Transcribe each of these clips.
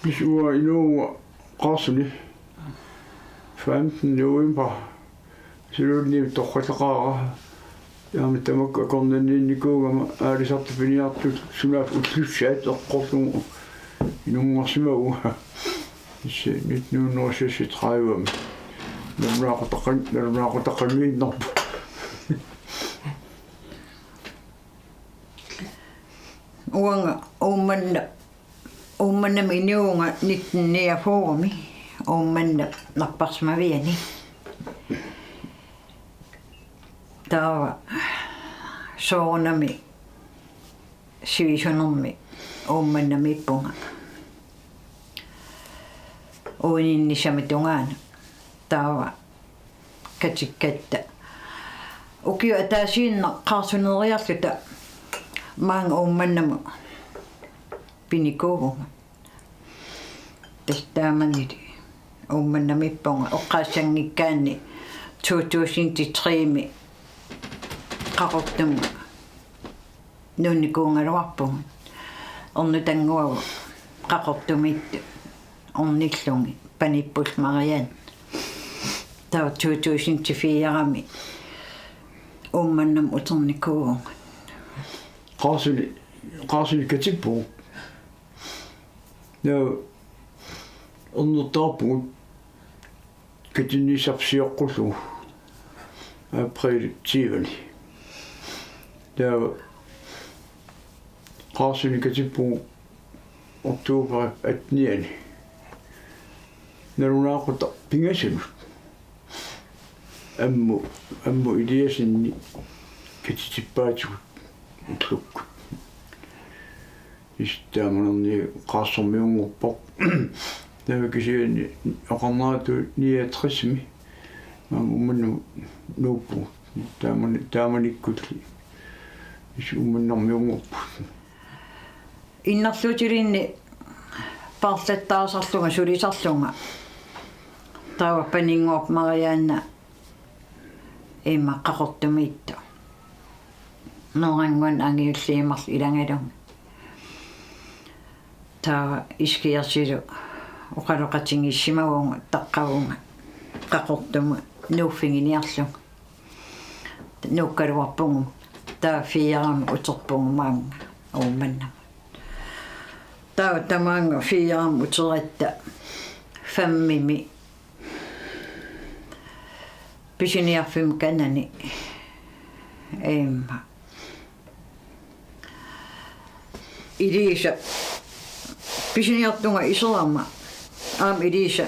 Hvis du var i nogle rasende 15 november, så er det lige toqataqaara. Jamen det må komme ind i går, og det satte vi ned til sådan et udslutsat og kortung i nogle små. Det er 1936. Det er takket op. Ummanna minunga 1949 ummanna napparsmaviani tava soonami sivisonommi ummanna mippunga uininnisamitungaana tava katikkatta ukiu ataasiinna qaarsuneriarluta maanga ummannamu pinikogunga testaamanit ummannamippunga oqqaassangikkaanni 2003 qaqortum nunnikuungaluarpunga ornutanguagu qaqortumittu ornillungi panippulmarian tawa 2004 ummannam uternikuunga qaasuli katippu no ornertarpu katinnisarsiоqqullu après tivoli no qaasuli katippu oktober 9 narunaaqutta pingasulu ammu iliasinni katitippaatug utluk istaamanarni qaassormiungorpoq navakisiani oqarnaatu 69 ummannu nuuppu taamanikkulli ummannarmiungorpu innarlutirinni parlattaasarlunga sulisarlunga tawa paninguop marianna imma qaqortumiittu noranguan angiulliimarl ilangalunga tawa iskiarsilu uqaloqatingissimagunga taqqavunga qaqortuma nuuffinginiarlunga nuukkaluarpungu taa fiarama uterpungu maanga uumannama tawa tamaanga fiarama uteratta fammimi pisiniarfim kanani emma Elisa pisiniartunga isorama Elisa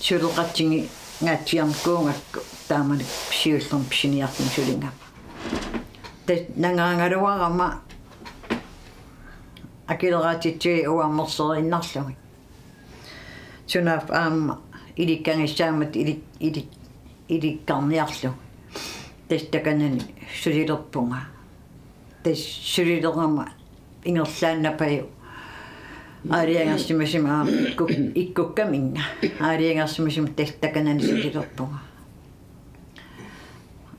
sulqatingi ngatiamkuungakku taamani siullum pisiniartum sulinga te nangaangaluarama akileraatitsi uammerserinnarlungi sunaaf aamma ilikkangisaamat ilikkarniarlu tastakanani sulilerpunga sulilerama ingerlaannapaju aaliangersimasima ikkukkaminga aaliangersimasima tastakanani sulilerpunga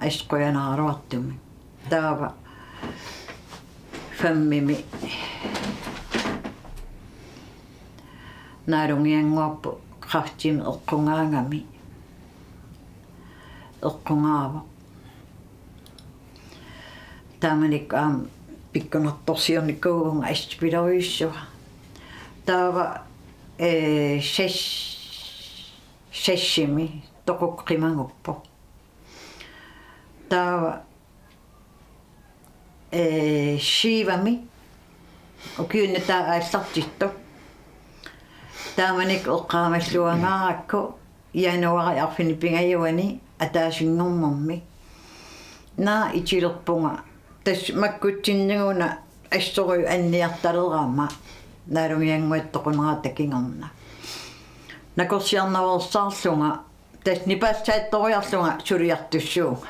asqoyanaaruartumi taava fammimi naalungianguarpu qaftim eqqungaangami eqqungaava taamanik pikkunartorsiornikuugunga aspilaruissua taava sessimi toquqqimanguppo taava siivami ukiunnataa aallartittu taamanik eqqaamalluangaarakku januari arfinipingajuani ataasinngornermi naa itilerpunga tas makkutsinnguna assoru anniartaleraama naalungianguattoquneraata kingorna nakorsiarnaversaarlunga tas nipassaattoriarlunga suliartussuunga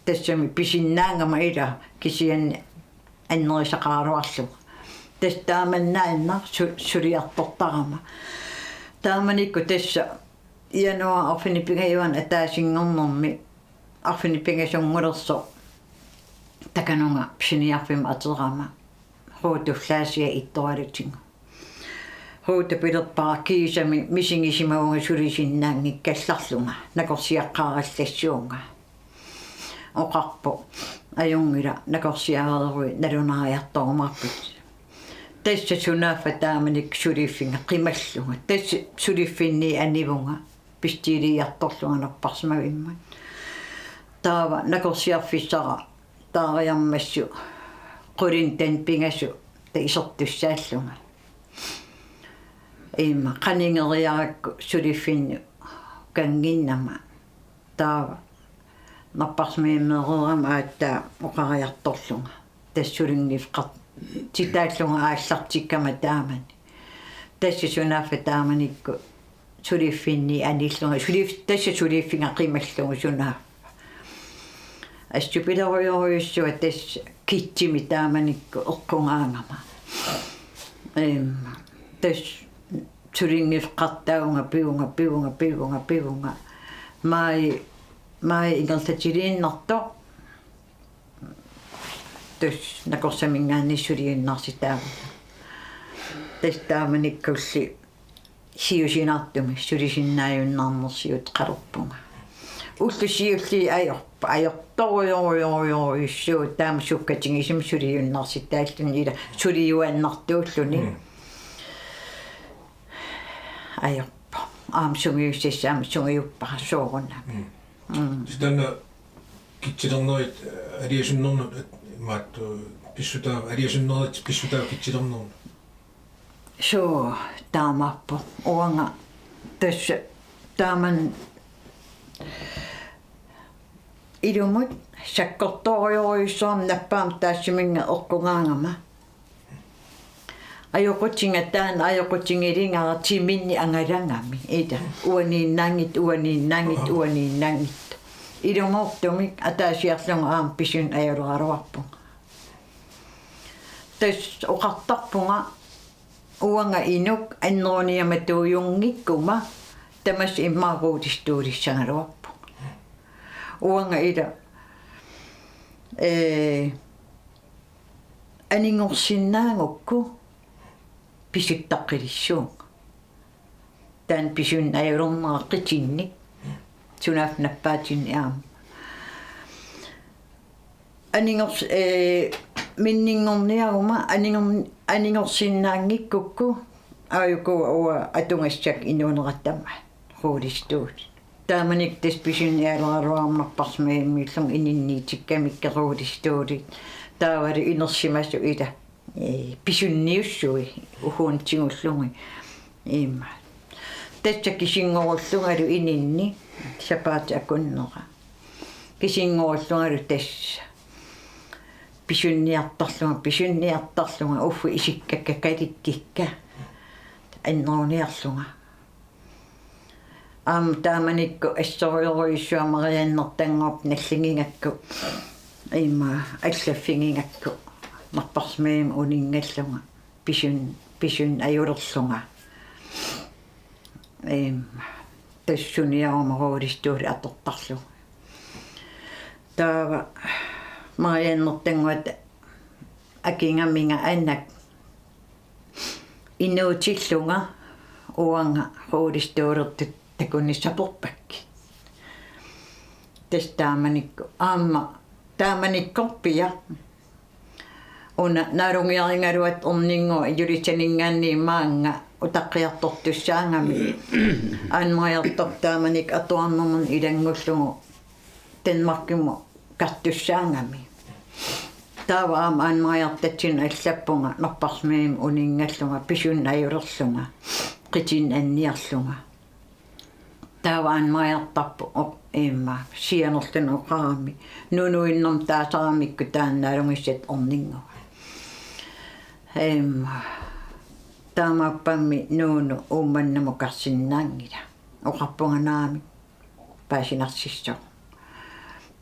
tassami pisinnaangama ila kisianni annerisaqaaruarluga tas taamannaanna suliartortarama taamanikku tassa januari arfinipingajuan ataasinngornermi arfinipingasunggulerso takanunga pisiniarfim aterama ruutullaasia ittoralutinga Ruutapilotpaa kiisami misingisimauunga surisinnaangi kallarlunga nakorsiaqqaarallassuunga oqarpo ajungila nakorsiaarerui nalunaajartorumarput tässä sunaffa taamanik suliffinga qimallunga tässä suliffinni anivunga pistiiliartorlunga napparsmavimmat taava nakorsiarfissara taariammassu qulintan pingasu ta isortussaallunga imma qaningeriarakku suliffinnu kanginnama taava napparsmiimmeererama aattaa oqariartorlunga tassulingifqat titaallunga aallartikkama taamani tässä sunaffa taamanikku suliffinni anillunga tässä suliffinga qimallunga sunaffa astupilerioruyussua tässä kitsimi taamanikku oqqungaangama tässä sulingifqattaunga piunga mai ingaltatiliinnarto tässä nakorsamingaanni suliinnarsitaava tässä taamanikkulli siusinartumi sulisinnaajunnaarnersiut qaluppunga ullusiulli ajortoruyuissuu taama sukkatingisum suliunnarsitaalluni ila suliuannartuulluni ajoppa aamsungiussissaama sungiuppara sooruna Sitten kitsidornerit aliasunnornut maat pissutaa aliasunnerit pissutaa kitsidornornut so taamappo uanga tässä taaman ilumut sakkortoriuissuam nappaam taassuminga oqqungaangama ajoqutsingataan timinni angalangami ida uaniinnangit ilumortumik ataasiarlunga aam pisun ajuluaruarpunga tas oqartarpunga uanga inuk anneruniamatuujungikkuma tamas immaaruutistuulissangaluarpunga uanga ida aningorsinnaangukku pisuttaqqilissuunga tan pisun ajulorneeqqitinni sunaf nappaatinni aam aningors minningorniaruma aningorsinnaangikkukku ayuku uwa atungassak inuunerattamma ruulistuut taamanik tas pisun ajuluaruarmarparsmiimmillung ininniitikkamikka ruulistuulit taavali inersimasu ila pisunniussui uhuuntigullugi imma tässä kisingorullugalu ininni sapaati akunnera kisingorullugalu tässä pisunniartarlunga uffu isikkakka kalikkikka anneruniarlunga aam taamanikku assorioruyussuamariannertanngorp nallingingakku imma allaffinngingakku marparsmiim uningallunga pisun ajulorlunga tassuniarumaruulistuuli atortarlu taava mariannertanguat akingaminga annak innuutillunga uanga ruulistuulertut takunissaporpakki tas taamanikku aamma taamanikkorpia una narungiaringaluat orningo julitsaningaanni maanga utaqqiartortussaangami anmariartortaamanik atuarnermun ilangullugu tanmarkimu kartussaangami taava aam anmariartatsin allappunga narparsmiim uningallunga pisun ajulerlunga qitin anniarlunga taava anmariartarpu imma sianerlun oqarami nunuinnerm taasaramikku taannaalungissat orningo taamappammi nuunu uummannamu karsinnaangila oqarpunganaami paasinarsisso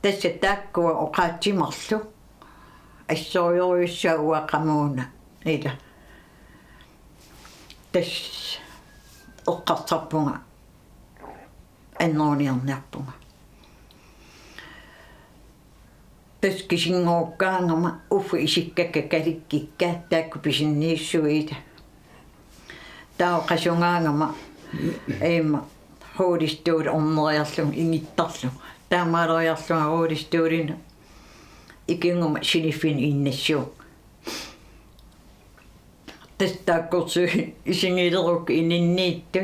tässä takkua oqaatsimarlu assorioruyussa uaqamuuna ila tässä oqqartarpunga anneruniarniarpunga tässä kisingorukkaangama uffu isikkakka kalikkikka taakku pisinniissuita tao qassungaangama eima huudistuut orneriarlum ingittarlum taamaaloриarlunga huudistuulina ikinguma siniffin innassuun tastaakkorsu isingileruk ininniittu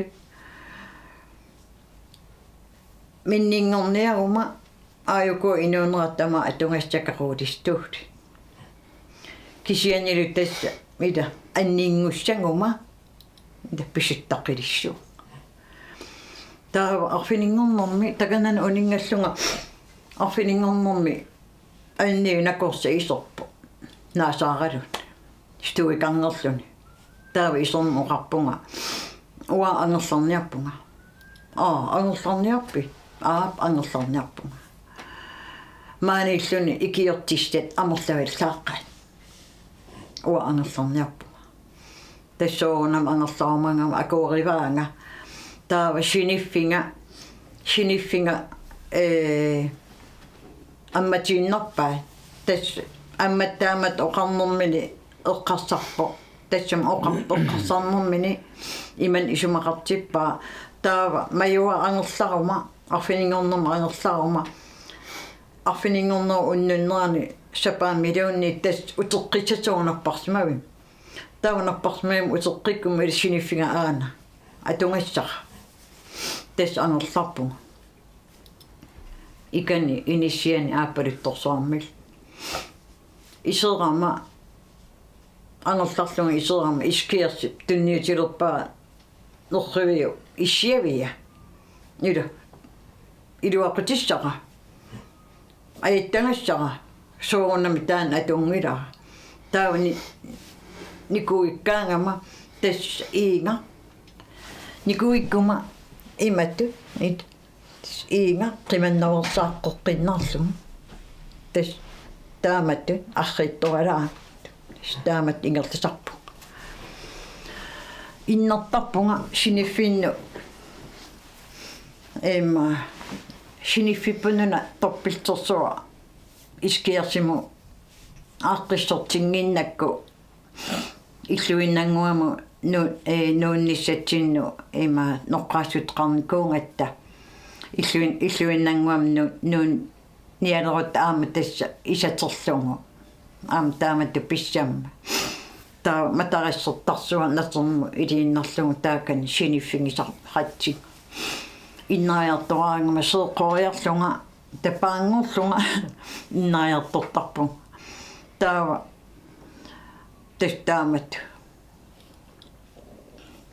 minningorniaguma ayuko inuunerattama atungassakaruudistuut kisianilu tassa mida anningussanguma ida pisuttaqilissu taa arfiningornermi takanan uningallunga arfiningornermi anniunakorsa isorpu naasaaralut stuikangerluni taavi isormuqarpunga uа angerlarniarpunga angerlarniarpi angerlarniarpunga maanilluni ikiortistat amorlavil saaqqat uа angerlarniarpunga tassoornam angerlaarmangam akoorivaanga taava siniffinga амматииннарпаа тас амматтаамат оқарнэрмини эққарсарпо тассам оқарсарнэрмини иман исумақартиппаа таава маюа ангерларума арфинингорнерма ангерларума арфинингорнер уннуннерани сапаа милуунни тас утеққитсатуунарпарсимави таунарпарсимаим утеққиккум илсиниффига аана атунгассара тас ангерларпунга ikani inisiani aaparittorsuarmil iserama angerlarlunga iserama iskiarsi tunniutilerpaa nerriviu issiavia iluaqutissara aittangassara soornami taan atungilaa taavani nikuikkaangama tas iinga nikuikkuma imattu it iinga qimannaversaaqoqqinnarlum tas taamattu arrittoralaa taamat ingerlisarpu innertarpunga siniffinnu siniffipununa torpiltersua iskiarsimu aaqqissortinginnakku illuinnanguamu nuunnissatsinnu noqqaassutqarnikuungatta illuinnanguam nuun nialerut aama tassa isaterlungu aama taamattu pissamma taa matarissertarsuga natermu iliinnerlugu taakan siniffingisarratsi innaajartoraangama seeqqoriarlunga tapaangorlunga innaajartortarpu taava tastaamattu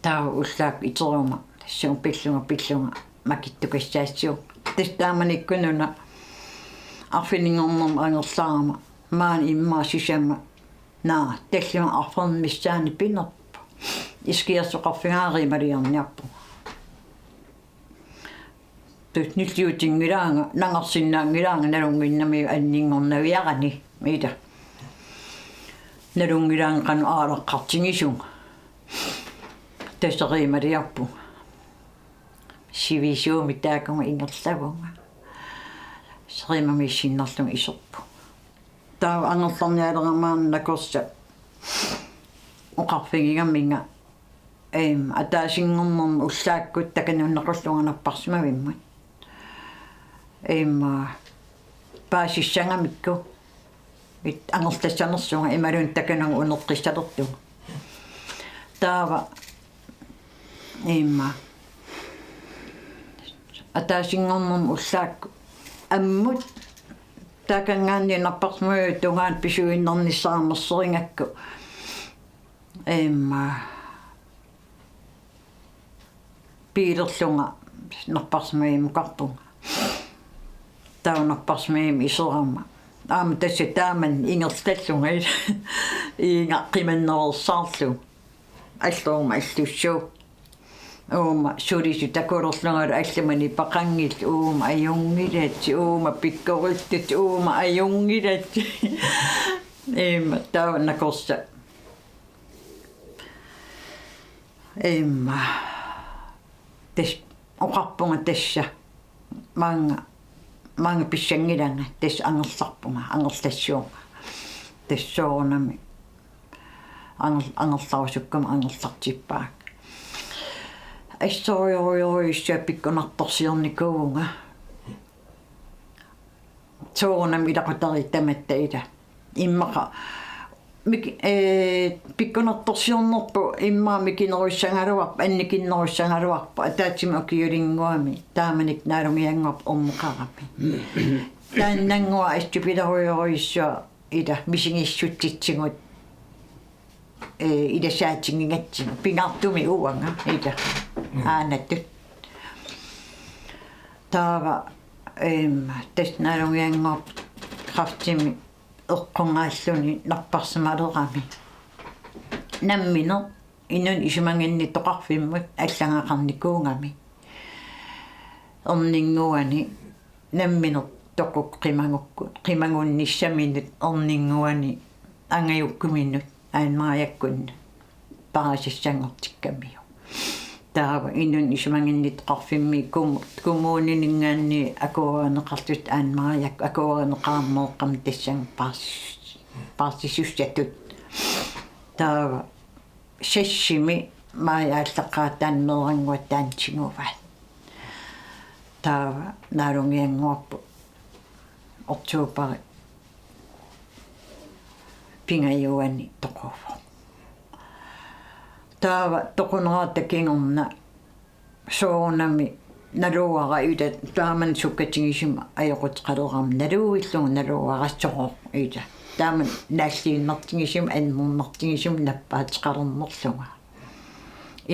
taava ullaak iteruma tassuun pillunga makittukassaassiu tastaamanikkununa arfiningornerma angerlaarama maan immaa sisamma naa talluma arfermissaani pinerpa iskiarsoqarfingaariimaliarniarpu tusnilliutingilaanga nangarsinnaangilaanga nalunginnami anninngornaviarani ida nalungilaanqanu aaleqqartingisunga tasseriimaliarpu sivisuumi taakuma ingerlavunga serimami sinnerlunga isorpu taa angerlarnialeramaan nakorsa oqarfigigamminga ataasinngornerma ullaakkut takanunneqorlunganarparsimavimmat paasissangamikku it angertassanersunga imalun takanunga unerqissalertuga taava ataasinngornerma ullaakku ammut takangaanniinarparsimagu tungaan pisuinnernissaarmerseringakku piilerlunga narparsimagimmuqarpunga taunarparsimagim iserama aama tassa taaman ingertallunga iinga qimannererssaarlu аллуuma аллуссуу уума сулису такулерлунгалу алламани пақангил уума аюнгилат уума пиккорултут уума аюнгилат таунакорса тас оқарпунга тасса маанга писсангиланга тас ангерларпунга ангерлассуунга тассоорнами ангерларусуккама ангерлартиппаак Aistorioriorissa pikkunartorsiornikuunga. Soona midaqutarittamatta ida. Immaqa pikkunartorsiornerpu immaa mikinerissangaluarpa annikinnerissangaluarpa ataatsima okiulinguami taamanik naalungianngorp ormuqarappi. Taannangua astupiloriorissa ida misingissuttitsigut ida saatsingingatsin pingartumi uanga ida aanatut taava tasnaalungianngorp qaftimi eqqungaalluni narparsimalerami namminer inun isumanginni toqarfimmut allangaqarnikuungami orninguani namminer toquk qimangunnissaminut orninguani angajukkuminnut aanmaajakkunnu parasissangortikkamiu taava inun isumanginnit qarfimmi kumuuniningaanni akuaneqartut aanmaajak akuaneqaarmeeqqam tassang parsissussatut taava sassimi maajaallaqaataanneeranguat taantinguvat taava naalungianguarpu ortuupari pingajuani toqovo taava toquneraata kingorna soonami naluara ida taaman sukkatingisima ajoqutqaleram naluuillunga naluarassoroq ida taaman naalliinnertingisima anmurnertingisima nappaatiqalernerlunga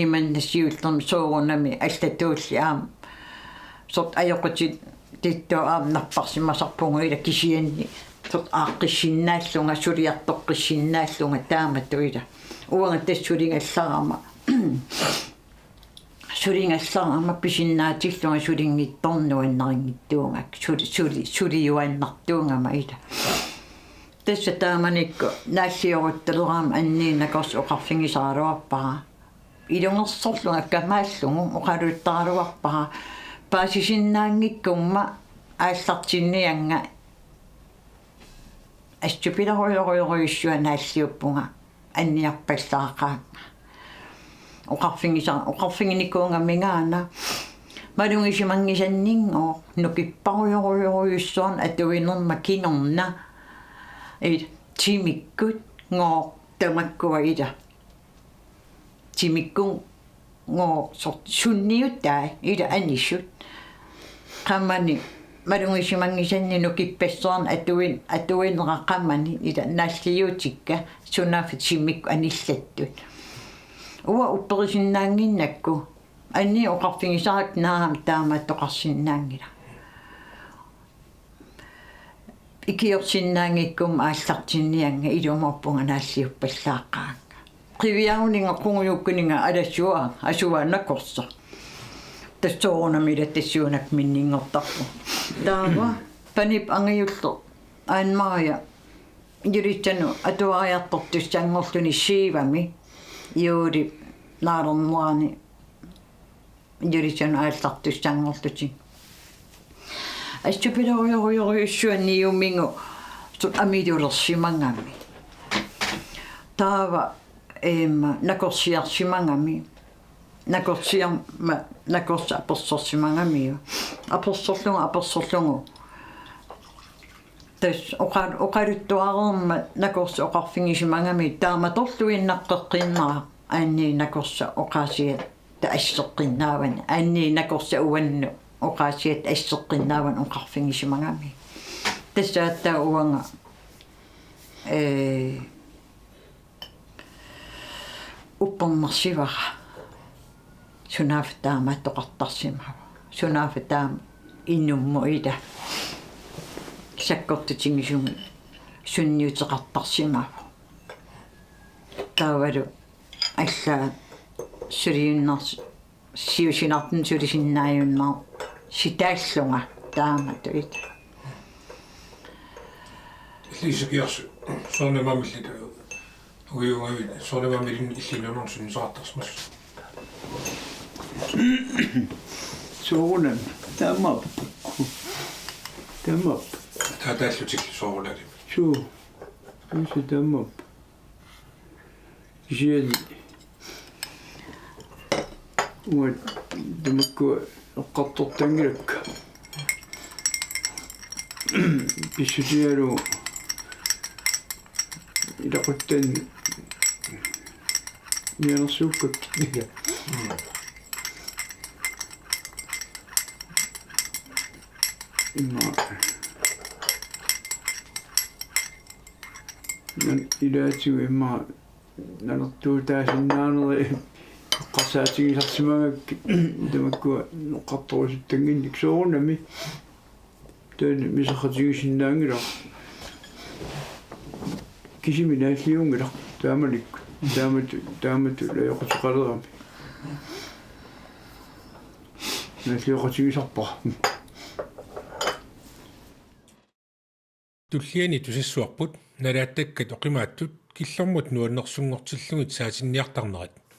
imannasiullermi soonami allatuulli aam sort ajoqutit titto aam narparsimasarpunga ida kisianni sort aaqqissinnaallunga suliartoqqissinnaallunga taamatuida uanga tassulingallarama sulingallarama pisinnaatillunga sulinngittornuannaringittuungak sulijuannartuungama ida tassa taamanikku naallioruttaleraama anniinakors oqarfingisaaluarpara ilungersorlunga kamaallungu oqaluuttaraluarpara paasisinnaangikkumma aallartinnianga astupilarioriorisuа naalliuppunga anniarpallaaqaanga oqarfinginikuunga malungisimangisanninngoo nukipparuyoruyussuarn atuinerma kinerna timikkut ngoo tamakkua ida timikkun ngoo sort sunniuttaa ida anissut qammani malungisimangisanni nukippassуарn atuineraqammani ida naalliutikka sunaafi timikku anillattut uwa upperisinnaanginnakku anni oqarfingisarat naam taama toqarsinnaangila ikiorsinnaangikkum aallartinnianga ilumorpunga naalliuppallaaqaanga qiviauninga qunguyukkuninga alassua asuaannakorsa tassoornamila tassuunak minninngortarpu taava panip angajullu aanmaaya yuritsanu atuariartortussaangorluni siivami juuri naalernuarni yuritsanu aallartussaangorluti astupilorioruyussuanniumingu sut amilulersimangami taava nakorsiarsimangami nakorsa apersorsimangami apersorlungu tas oqaluttuareerma nakorsa oqarfingisimangami taamatorluinnaqqeqqinnara aanni nakorsa oqaasiat taasseqqinnaavani aanni nakorsa uannu oqaasiat asseqqinnaavani oqarfingisimangami tassaattaa uanga uppernersivara sunaaftaama toqartarsimava sunaaftaama innummu ida sakkortutingisumi sunniuteqartarsimava taavalu allaa suliunners siusinartun sulisinnaajunnar sitaallunga taamatuit Liisakiarsu soornamamillit ujuungavit soornamamilin illinunersun saartarsmas Soonam tamap taataallutik soorulali Suu se tamap Jeli уат тамакку эққартортангилакка писсутиалу илақуттан нианерсууккак ника имма нан илаатигу имма нанертуутаасиннаанери qasaatigisarsimagak tamakku eqqartorusuttanginnik soorunami taani misaqatigisinnaangila kisimi naalliungila taamalikku taamatu layoqutiqalerami naallioqatigisarpa tulliani tusissuarput nalaattakkat oqimaattut killormut nuannersunngortillugit saatinnniartarnerat